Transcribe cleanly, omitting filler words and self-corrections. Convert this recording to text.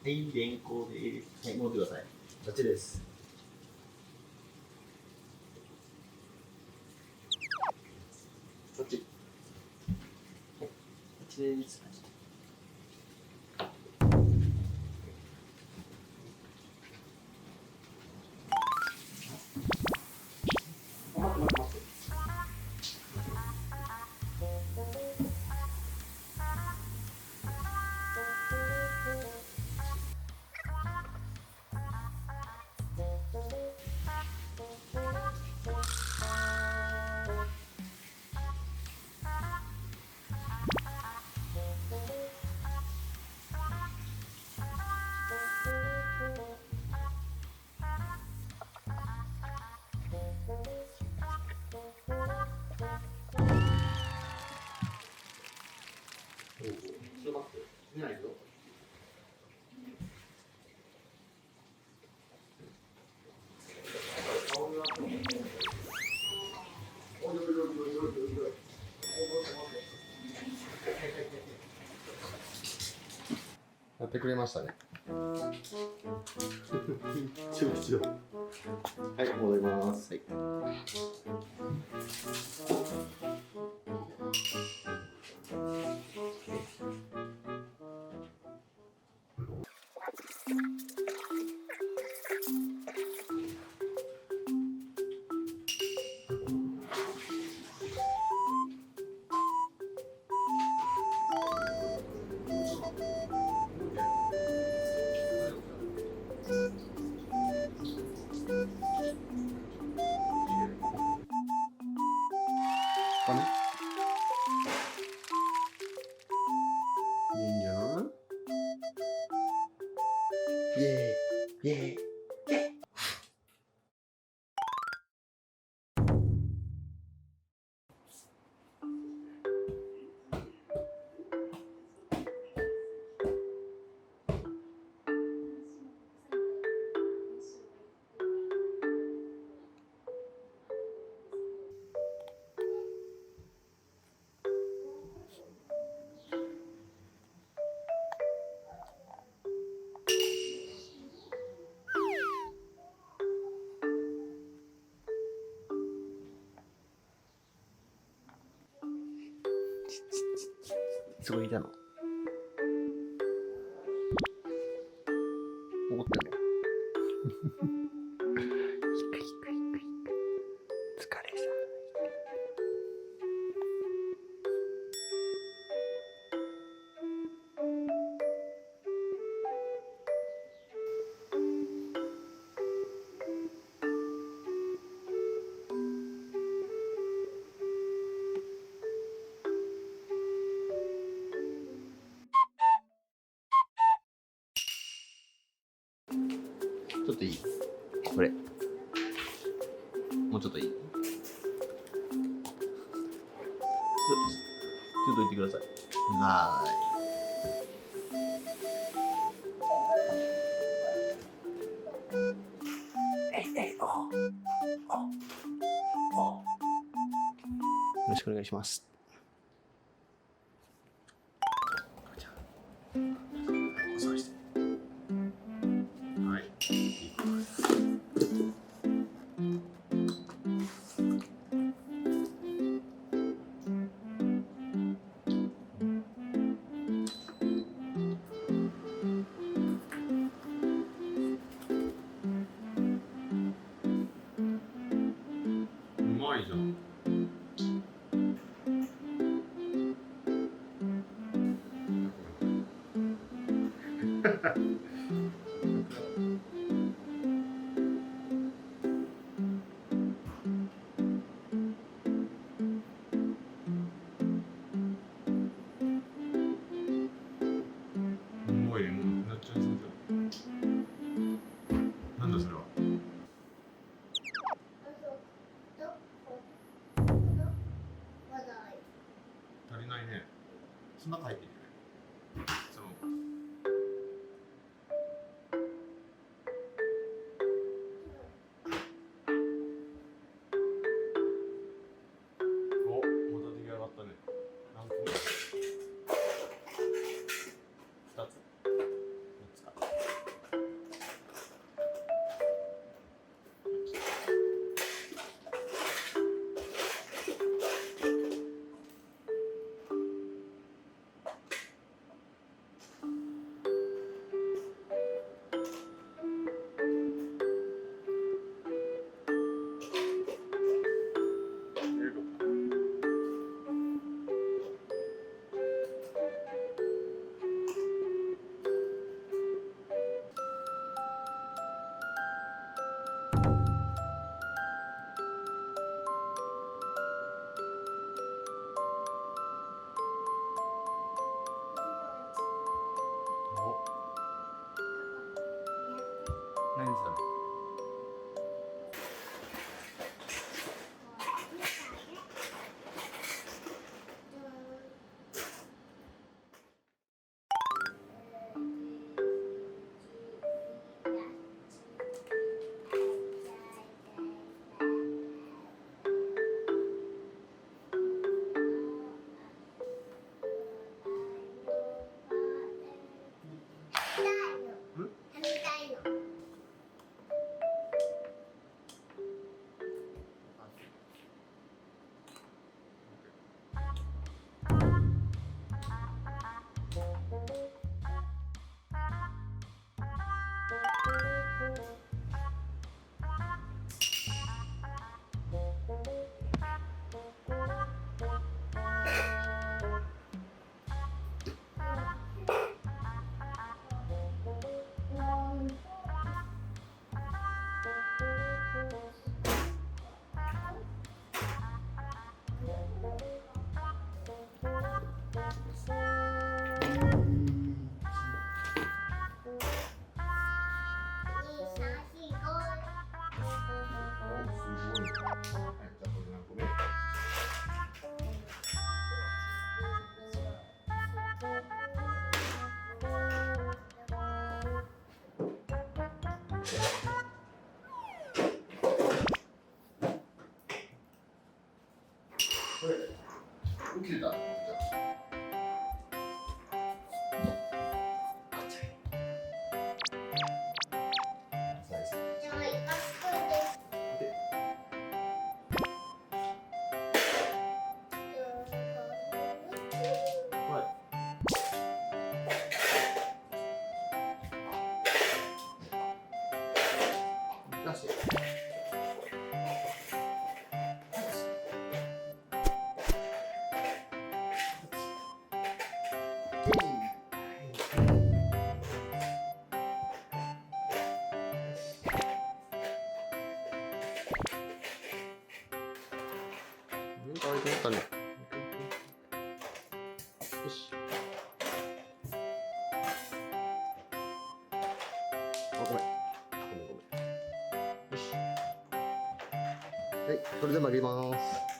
はい、連行です。はい、戻ってください。バッチリです。こっち。はい、こっちです。ちょっと待って、見ないぞ。やってくれましたね。はい、戻ります。はい。これね。いいんじゃない？イエーイイエーイ。すごいいたの。怒ってんの。疲れさ。ちょっといい？これ。もうちょっといい？ちょっと言ってください。はーい。よろしくお願いします。はい。うまいじゃん。なんだそれは。足りないね。そんな書いてるよね。そのそれ。これ起きてた。出して。可愛くなったね。よし。あ、ごめん。よし。はい、それで参ります。